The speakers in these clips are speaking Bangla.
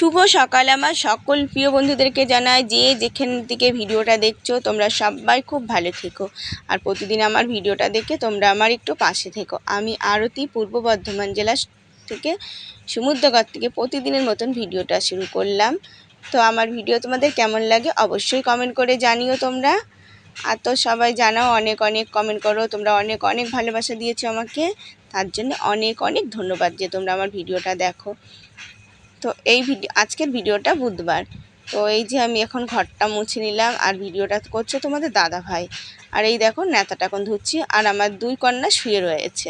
শুভ সকাল আমার সকল প্রিয় বন্ধুদেরকে জানাই যে যেখান থেকে ভিডিওটা দেখছো তোমরা সবাই খুব ভালো থেকো আর প্রতিদিন আমার ভিডিওটা দেখে তোমরা আমার একটু পাশে থেকো। আমি আরতি পূর্ব বর্ধমান জেলা থেকে সমুদ্রগড় থেকে প্রতিদিনের মতন ভিডিওটা শুরু করলাম। তো আমার ভিডিও তোমাদের কেমন লাগে অবশ্যই কমেন্ট করে জানিও তোমরা। আর তো সবাই জানাও, অনেক অনেক কমেন্ট করো, তোমরা অনেক অনেক ভালোবাসা দিয়েছো আমাকে, তার জন্য অনেক অনেক ধন্যবাদ যে তোমরা আমার ভিডিওটা দেখো। তো এই আজকের ভিডিওটা বুধবার। তো এই যে আমি এখন ঘরটা মুছে নিলাম আর ভিডিওটা করছে তোমাদের দাদা ভাই। আর এই দেখো নেতাটা এখন ধুচ্ছি আর আমার দুই কন্যা শুয়ে রয়েছে।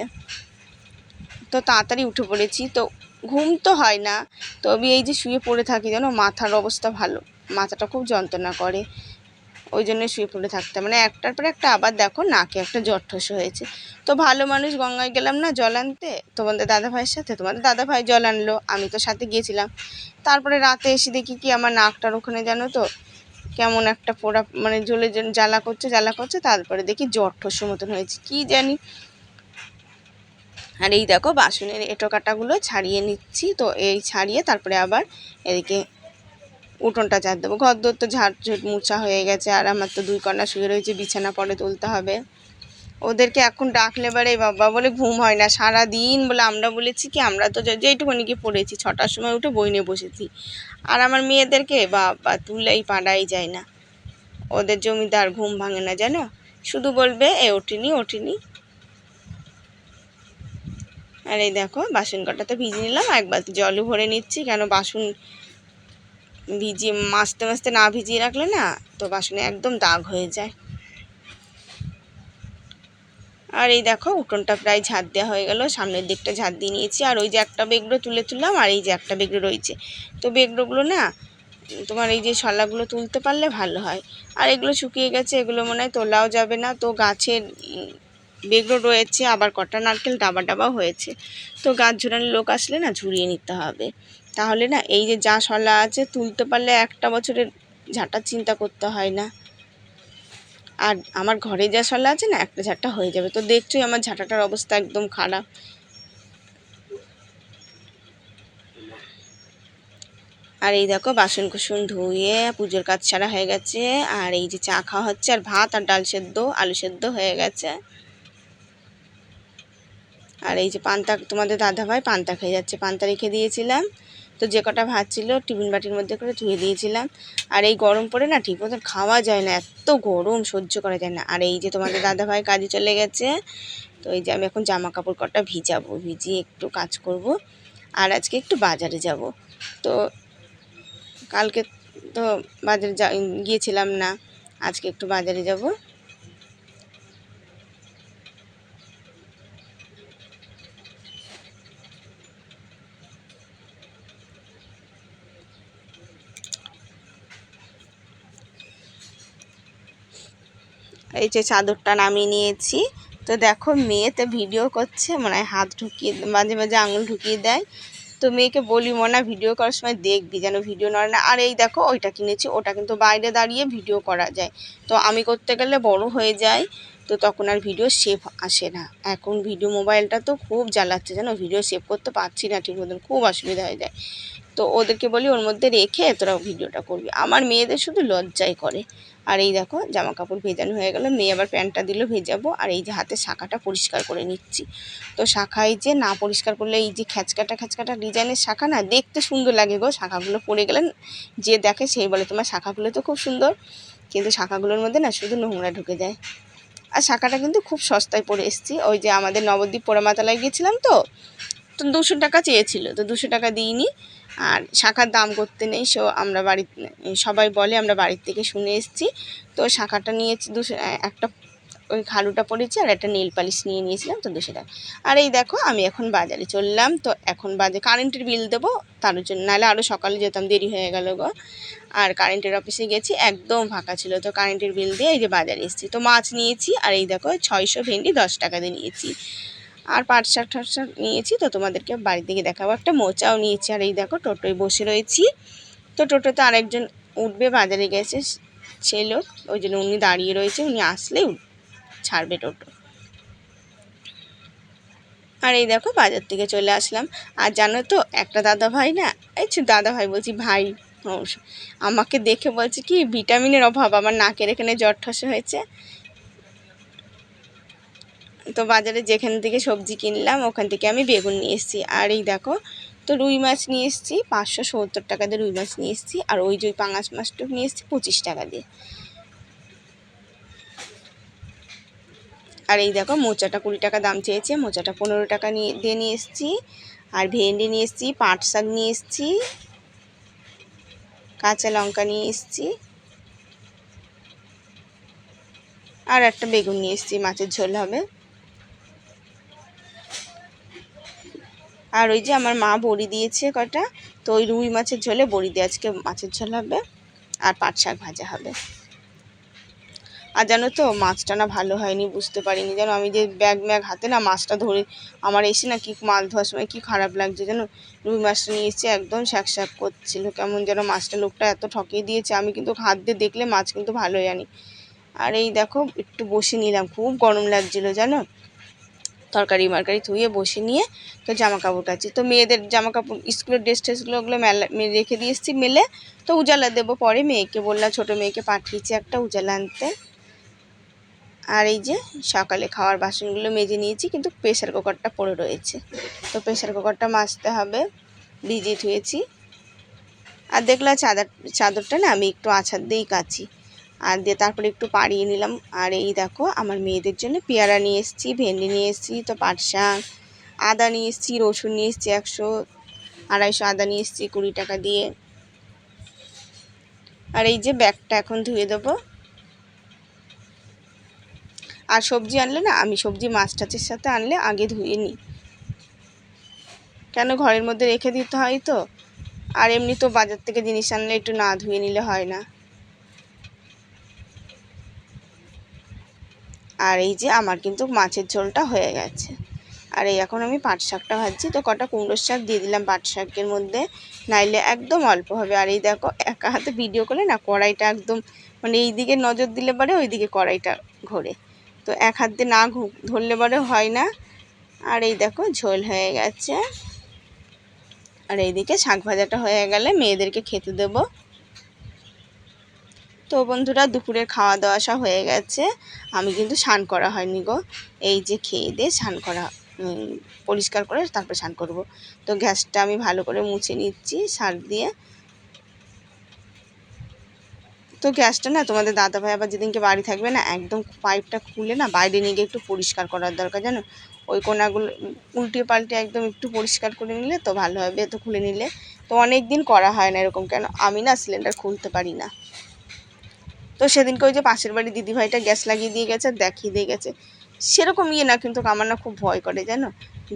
তো তাড়াতাড়ি উঠে পড়েছি, তো ঘুম তো হয় না, তবে এই যে শুয়ে পড়ে থাকি যেন মাথার অবস্থা ভালো, মাথাটা খুব যন্ত্রণা করে, ওই জন্য শুয়ে পড়ে থাকতে মানে একটার পর একটা। আবার দেখো নাকে একটা জটঠস হয়েছে। তো ভালো মানুষ গঙ্গায় গেলাম না জল আনতে তোমাদের দাদা ভাইয়ের সাথে, তোমাদের দাদা ভাই জল আনলো, আমি তো সাথে গিয়েছিলাম। তারপরে রাতে এসে দেখি কি আমার নাকটার ওখানে জানো তো কেমন একটা পোড়া মানে জ্বালা করছে, তারপরে দেখি জটঠসের মতন হয়েছে কি জানি। আর এই দেখো বাসনের এঁটো কাটাগুলো ছাড়িয়ে নিচ্ছি। তো এই ছাড়িয়ে তারপরে আবার এদিকে উঠোনটা ঝাড় দেবো। ঘর দোর তো ঝাড় মুছা হয়ে গেছে আর আমার তো দুই কন্যা শুয়ে রয়েছে, বিছানা পরে তুলতে হবে। ওদেরকে এখন ডাকলে বারে বাবা বলে ঘুম হয় না সারাদিন বলে। আমরা বলেছি কি আমরা তো যেইটুকুনি কি পড়েছি 6টার সময় উঠে বই নিয়ে বসেছি, আর আমার মেয়েদেরকে বাবা তুলেই পাড়াই যায় না। ওদের জমিদার ঘুম ভাঙে না জানো, শুধু বলবে এ ওঠেনি। আর এই দেখো বাসন কটাতে ভিজিয়ে নিলাম, এক বালতি জলও ভরে নিচ্ছি, কেন বাসন ভিজিয়ে মাজতে না ভিজিয়ে রাখলে না তো বাসনে একদম দাগ হয়ে যায়। আর এই দেখো উঠোনটা প্রায় ঝাড় দেওয়া হয়ে গেল, সামনের দিকটা ঝাড় দিয়ে নিয়েছি। আর ওই যে একটা বেগড়ো তুললাম আর এই যে একটা বেগড়ো রয়েছে, তো বেগড়োগুলো না তোমার এই যে শলাগুলো তুলতে পারলে ভালো হয়। আর এগুলো শুকিয়ে গেছে, এগুলো মনে হয় তোলাও যাবে না। তো গাছের বেগড়ো রয়েছে, আবার কটা নারকেল ডাবাও হয়েছে। তো গাছ ঝুরানোর লোক আসলে না ঝুরিয়ে নিতে হবে, তাহলে না এই যে যা শলা আছে তুলতে পারলে একটা বছরের ঝাঁটার চিন্তা করতে হয় না। আর আমার ঘরে যা শলা আছে না একটা ঝাঁটা হয়ে যাবে। তো দেখছোই আমার ঝাঁটাটার অবস্থা একদম খারাপ। আর এই দেখো বাসন কুসন ধুয়ে পুজোর কাজ ছাড়া হয়ে গেছে। আর এই যে চা খাওয়া হচ্ছে, আর ভাত আর ডাল সেদ্ধ আলু সেদ্ধ হয়ে গেছে। আর এই যে পান্তা, তোমাদের দাদা ভাই পান্তা খেয়ে যাচ্ছে, পান্তা রেখে দিয়েছিলাম। তো যে কটা ভাত ছিল টিফিন বাটির মধ্যে করে ধুয়ে দিয়েছিলাম। আর এই গরম পড়ে না ঠিক মতন খাওয়া যায় না, এত গরম সহ্য করা যায় না। আর এই যে তোমাদের দাদা ভাই কাজে চলে গেছে। তো এই যে আমি এখন জামা কাপড় কটা ভিজিয়ে একটু কাজ করব। আর আজকে একটু বাজারে যাব। তো কালকে তো বাজারে গিয়েছিলাম না, আজকে একটু বাজারে যাব। এই যে চাদরটা নামিয়ে নিয়েছি। তো দেখো মেয়ে তো ভিডিও করছে, মনে হয় হাত ঢুকিয়ে মাঝে মাঝে আঙুল ঢুকিয়ে দেয়। তো মেয়েকে বলি মনে ভিডিও করার সময় দেখবি যেন ভিডিও নড়ে না। আর এই দেখো ওইটা কিনেছি, ওটা কিন্তু বাইরে দাঁড়িয়ে ভিডিও করা যায়। তো আমি করতে গেলে বড় হয়ে যায়, তো তখন আর ভিডিও সেভ আসে না। এখন ভিডিও মোবাইলটা তো খুব জ্বালাচ্ছে জানো, ভিডিও সেভ করতে পারছি না ঠিক মতন, খুব অসুবিধা হয়ে যায়। তো ওদেরকে বলি ওর মধ্যে রেখে তোরা ভিডিওটা করবি। আমার মেয়েদের শুধু লজ্জাই করে। আর এই দেখো জামা কাপড় ভেজানো হয়ে গেল, মেয়ে আবার প্যান্টটা দিল ভেজাবো। আর এই যে হাতে শাখাটা পরিষ্কার করে নিচ্ছি। তো শাখায় যে না পরিষ্কার করলে এই যে খ্যাচকাটা ডিজাইনের শাখা না দেখতে সুন্দর লাগে গো, শাখাগুলো পরে গেলেন যে দেখে সেই বলে তোমার শাখাগুলো তো খুব সুন্দর, কিন্তু শাখাগুলোর মধ্যে না শুধু নোংরা ঢুকে যায়। আর শাখাটা কিন্তু খুব সস্তায় পরে এসেছি, ওই যে আমাদের নবদ্বীপ পোড়ামাতালায় গিয়েছিলাম। তো 200 টাকা চেয়েছিল, তো 200 টাকা দিইনি। আর শাখার দাম করতে নেই, আমরা সবাই বলে আমরা বাড়ির থেকে শুনে এসেছি। তো শাখাটা নিয়েছি 200, একটা ওই খালুটা পড়েছি আর একটা নেল পালিশ নিয়েছিলাম, তো 200 টাকা। আর এই দেখো আমি এখন বাজারে চললাম। তো এখন কারেন্টের বিল দেবো, তার জন্য নাহলে আরও সকালে যেতাম, দেরি হয়ে গেল গো। আর কারেন্টের অফিসে গেছি, একদম ফাঁকা ছিল। তো কারেন্টের বিল দিয়ে এই যে বাজারে এসেছি। তো মাছ নিয়েছি, আর এই দেখো 600 ভেন্ডি 10 টাকা দিয়ে নিয়েছি। আর পাট শাক নিয়েছি, তো তোমাদেরকে বাড়ির দিকে দেখাবো। একটা মোচাও নিয়েছি। আর এই দেখো টোটোয় বসে রয়েছি। তো টোটোতে আরেকজন উঠবে, বাজারে গেছে সেই লোক, ওই জন্য উনি দাঁড়িয়ে রয়েছে, উনি আসলে ছাড়বে টোটো। আর এই দেখো বাজার থেকে চলে আসলাম। আর জানো তো একটা দাদা ভাই না, এই দাদা ভাই বলছি ভাই, আমাকে দেখে বলছে কি ভিটামিনের অভাব, আমার নাকের এখানে জ্বর ঠসে হয়েছে। তো বাজারে যেখান থেকে সবজি কিনলাম ওখান থেকে আমি বেগুন নিয়ে এসেছি। আর এই দেখো তো রুই মাছ নিয়ে এসেছি 570 টাকা দিয়ে, রুই মাছ নিয়ে এসেছি। আর ওই যে পাঙাশ মাছটুকু নিয়ে এসেছি 25 টাকা দিয়ে। আর এই দেখো মোচাটা 20 টাকা দাম চেয়েছে, মোচাটা 15 টাকা দিয়ে নিয়ে এসেছি। আর ভেন্ডি নিয়ে এসেছি, পাট শাক নিয়ে এসেছি, কাঁচা লঙ্কা নিয়ে এসেছি, আর একটা বেগুন নিয়ে এসেছি, মাছের ঝোল হবে। আর ওই যে আমার মা বড়ি দিয়েছে কটা, তো ওই রুই মাছের ঝোলে বড়ি দিয়ে আজকে মাছের ঝোল হবে, আর পাট শাক ভাজা হবে। আর জানো তো মাছটা না ভালো হয়নি, বুঝতে পারিনি জানো, আমি যে ব্যাগ হাতে না মাছটা ধরে আমার এসে না কি মাছ ধোয়ার সময় কি খারাপ লাগছে জানো। রুই মাছটা নিয়ে এসে একদম শ্যাক শ্যাক করছিল, কেমন যেন মাছটা লোকটা এত ঠকিয়ে দিয়েছে। আমি কিন্তু হাত দিয়ে দেখলে মাছ কিন্তু ভালোই আনি। আর এই দেখো একটু বসে নিলাম, খুব গরম লাগছিল জানো, তরকারি মারকারি ধুয়ে বসে নিয়ে তো জামা কাপড় কাচ্ছি। তো মেয়েদের জামা কাপড় স্কুলের ড্রেস ট্রেসগুলো ওগুলো রেখে দিয়ে এসেছি মেলে, তো উজালা দেবো পরে। মেয়েকে বললাম, ছোটো মেয়েকে পাঠিয়েছি একটা উজালা আনতে। আর এই যে সকালে খাওয়ার বাসনগুলো মেজে নিয়েছি, কিন্তু প্রেসার কুকারটা পড়ে রয়েছে, তো প্রেসার কুকারটা মাজতে হবে, ভিজিয়ে ধুয়েছি। আর দেখলাম চাদরটা না আমি একটু আছাড় দিয়েই কাচি, আর দিয়ে তারপরে একটু পাড়িয়ে নিলাম। আর এই দেখো আমার মেয়েদের জন্য পেয়ারা নিয়ে এসেছি, ভেন্ডি নিয়ে এসেছি, তো পাট শাক, আদা নিয়ে এসেছি, রসুন নিয়ে এসেছি 100-250 আদা নিয়ে এসেছি 20 টাকা দিয়ে। আর এই যে ব্যাগটা এখন ধুয়ে দেবো। আর সবজি আনলে না আমি সবজি মাছ টাচের সাথে আনলে আগে ধুয়ে নিই, কেন ঘরের মধ্যে রেখে দিতে হয় তো। আর এমনি তো বাজার থেকে জিনিস আনলে একটু না ধুয়ে নিলে হয় না। আর এই যে আমার কিন্তু মাছের ঝোলটা হয়ে গেছে। আর এই এখন আমি পাট শাকটা ভাজছি, তো কটা কুমড়োর শাক দিয়ে দিলাম পাট শাকের মধ্যে, নাইলে একদম অল্প হবে। আর এই দেখো একা হাতে ভিডিও করলে না কড়াইটা একদম মানে এই দিকে নজর দিলে পরে ওই দিকে কড়াইটা ঘোরে, তো এক হাত দিয়ে না ধরলে পরে হয় না। আর এই দেখো ঝোল হয়ে গেছে। আর এইদিকে শাক ভাজাটা হয়ে গেলে মেয়েদেরকে খেতে দেবো। তো বন্ধুরা দুপুরের খাওয়া দাওয়া সব হয়ে গেছে, আমি কিন্তু স্নান করা হয়নি গো। এই যে খেয়ে দিয়ে স্নান করা পরিষ্কার করে তারপর স্নান করব। তো গ্যাসটা আমি ভালো করে মুছে নিচ্ছি সার্ফ দিয়ে। তো গ্যাসটা না তোমাদের দাদাভাই আবার যেদিনকে বাড়ি থাকবে না, একদম পাইপটা খুলে না বাইরে নিয়ে গিয়ে একটু পরিষ্কার করার দরকার জানো। ওই কোনাগুলো উল্টে পাল্টে একদম একটু পরিষ্কার করে নিলে তো ভালো হবে, তো খুলে নিলে। তো অনেক দিন করা হয় না এরকম, কেন আমি না সিলিন্ডার খুলতে পারি না। তো সেদিনকে ওই যে পাশের বাড়ি দিদিভাইটা গ্যাস লাগিয়ে দিয়ে গেছে, দেখিয়ে দিয়ে গেছে, সেরকম ইয়ে না, কিন্তু আমার না খুব ভয় করে জানো।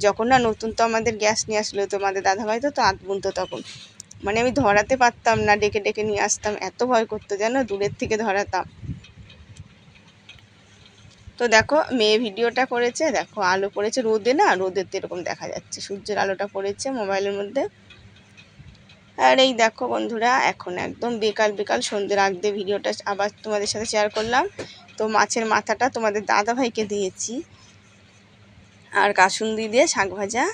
যখন না নতুন তো আমাদের গ্যাস নিয়ে আসলো তোমাদের দাদাভাই, তো আধ বুনতো তখন, মানে আমি ধরাতে পারতাম না, ডেকে ডেকে নিয়ে আসতাম, এত ভয় করতো জানো, দূরের থেকে ধরাতাম। তো দেখো মেয়ে ভিডিওটা করেছে, দেখো আলো পড়েছে রোদে, না রোদের তো এরকম দেখা যাচ্ছে, সূর্যের আলোটা পড়েছে মোবাইলের মধ্যে। আর এই দেখো বন্ধুরা এখন একদম বিকাল বিকাল সন্ধ্যের আগ দিয়ে ভিডিওটা আবার তোমাদের সাথে শেয়ার করলাম। তো মাছের মাথাটা তোমাদের দাদাভাইকে দিয়েছি, আর কাসুন্দি দিয়ে শাক ভাজা।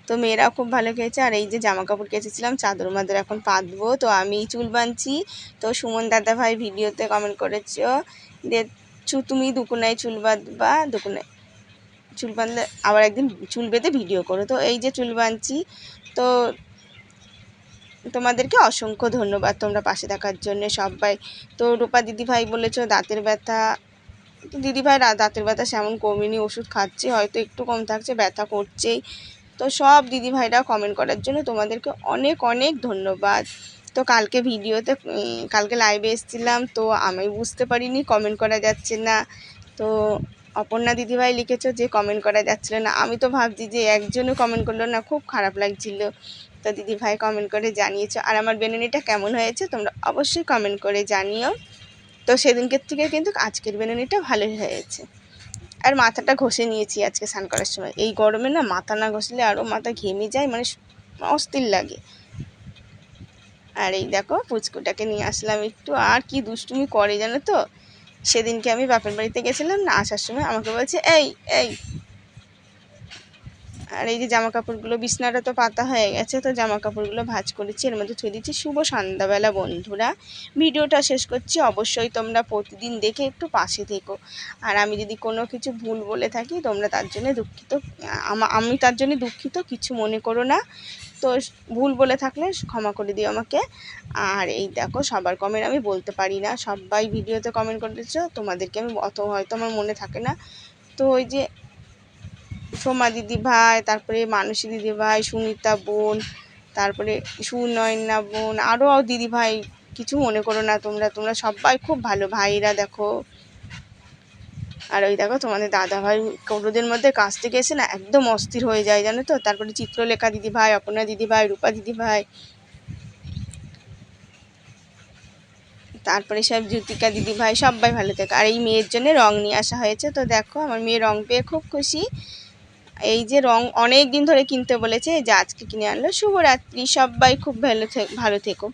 তো মেয়েরাও খুব ভালো খেয়েছে। আর এই যে জামা কাপড় কেচেছিলাম চাদর মাদর এখন পাতবো, তো আমি চুল বাঁধছি। তো সুমন দাদাভাই ভিডিওতে কমেন্ট করেছো যে তুমি দুকুনায় চুল বাঁধবা, দুকুনায় চুল বাঁধলে আবার একদিন চুল বেঁধে ভিডিও করো। তো এই যে চুল বাঁধছি, তো তোমাদেরকে অসংখ্য ধন্যবাদ তোমরা পাশে থাকার জন্য সবাই। তো রূপা দিদিভাই বলেছো দাঁতের ব্যথা, তো দিদিভাই দাঁতের ব্যথা সেমন কমেনি, ওষুধ খাচ্ছি, হয়তো একটু কম থাকছে, ব্যথা করছেই। তো সব দিদিভাইরা কমেন্ট করার জন্য তোমাদেরকে অনেক অনেক ধন্যবাদ। তো কালকে ভিডিওতে কালকে লাইভে এসেছিলাম, তো আমি বুঝতে পারিনি কমেন্ট করা যাচ্ছে না। তো অপর্ণা দিদিভাই লিখেছো যে কমেন্ট করা যাচ্ছিল না, আমি তো ভাবছি যে একজনও কমেন্ট করলো না, খুব খারাপ লাগছিল। তো দিদিভাই কমেন্ট করে জানিয়েছো। আর আমার বেনুনিটা কেমন হয়েছে তোমরা অবশ্যই কমেন্ট করে জানিও। তো সেদিনকের থেকে কিন্তু আজকের বেনুনিটা ভালোই হয়েছে। আর মাথাটা ঘষে নিয়েছি আজকে স্নান করার সময়, এই গরমে না মাথা না ঘষলে আরও মাথা ঘেমে যায়, মানে অস্থির লাগে। আর এই দেখো পুচকুটাকে নিয়ে আসলাম একটু, আর কি দুষ্টুমি করে জানো তো। সেদিনকে আমি বাপের বাড়িতে গেছিলাম না, আসার সময় আমাকে বলছে এই এই আর এই যে জামা কাপড়গুলো, বিছনাটা তো পাতা হয়ে গেছে, তো জামা কাপড়গুলো ভাঁজ করেছি, এর মধ্যে থুয়ে দিচ্ছি। শুভ সন্ধ্যাবেলা বন্ধুরা, ভিডিওটা শেষ করছি। অবশ্যই তোমরা প্রতিদিন দেখে একটু পাশে থেকো। আর আমি যদি কোনো কিছু ভুল বলে থাকি তোমরা তার জন্য দুঃখিত, আমি তার জন্য দুঃখিত, কিছু মনে করো না। তো ভুল বলে থাকলে ক্ষমা করে দিও আমাকে। আর এই দেখো, সবার কমেন্ট আমি বলতে পারি না, সবাই ভিডিওতে কমেন্ট করেছো, তোমাদেরকে আমি অত হয়তো আমার মনে থাকে না। তো ওই যে সোমা দিদি ভাই, তারপরে মানসী দিদি ভাই, সুমিতা বোন, তারপরে সুনয়না বোন, আরও দিদি ভাই, কিছু মনে করো না তোমরা সবাই খুব ভালো ভাইরা দেখো। আর ওই দেখো তোমাদের দাদা ভাই কৌটোদের মধ্যে কাছ থেকে এসে না একদম অস্থির হয়ে যায় জানো তো। তারপরে চিত্রলেখা দিদি ভাই, অপর্ণা দিদি ভাই, রূপা দিদি ভাই, তারপরে সব জ্যোতিকা দিদি ভাই, সবাই ভালো থাকে। আর এই মেয়ের জন্য রং নিয়ে আসা হয়েছে, তো দেখো আমার মেয়ে রং পেয়ে খুব খুশি। এই যে রং অনেক দিন ধরে কিনতে বলেছে, এই যে আজকে কিনে আনলো। শুভরাত্রি, সবাই খুব ভালো থেকো।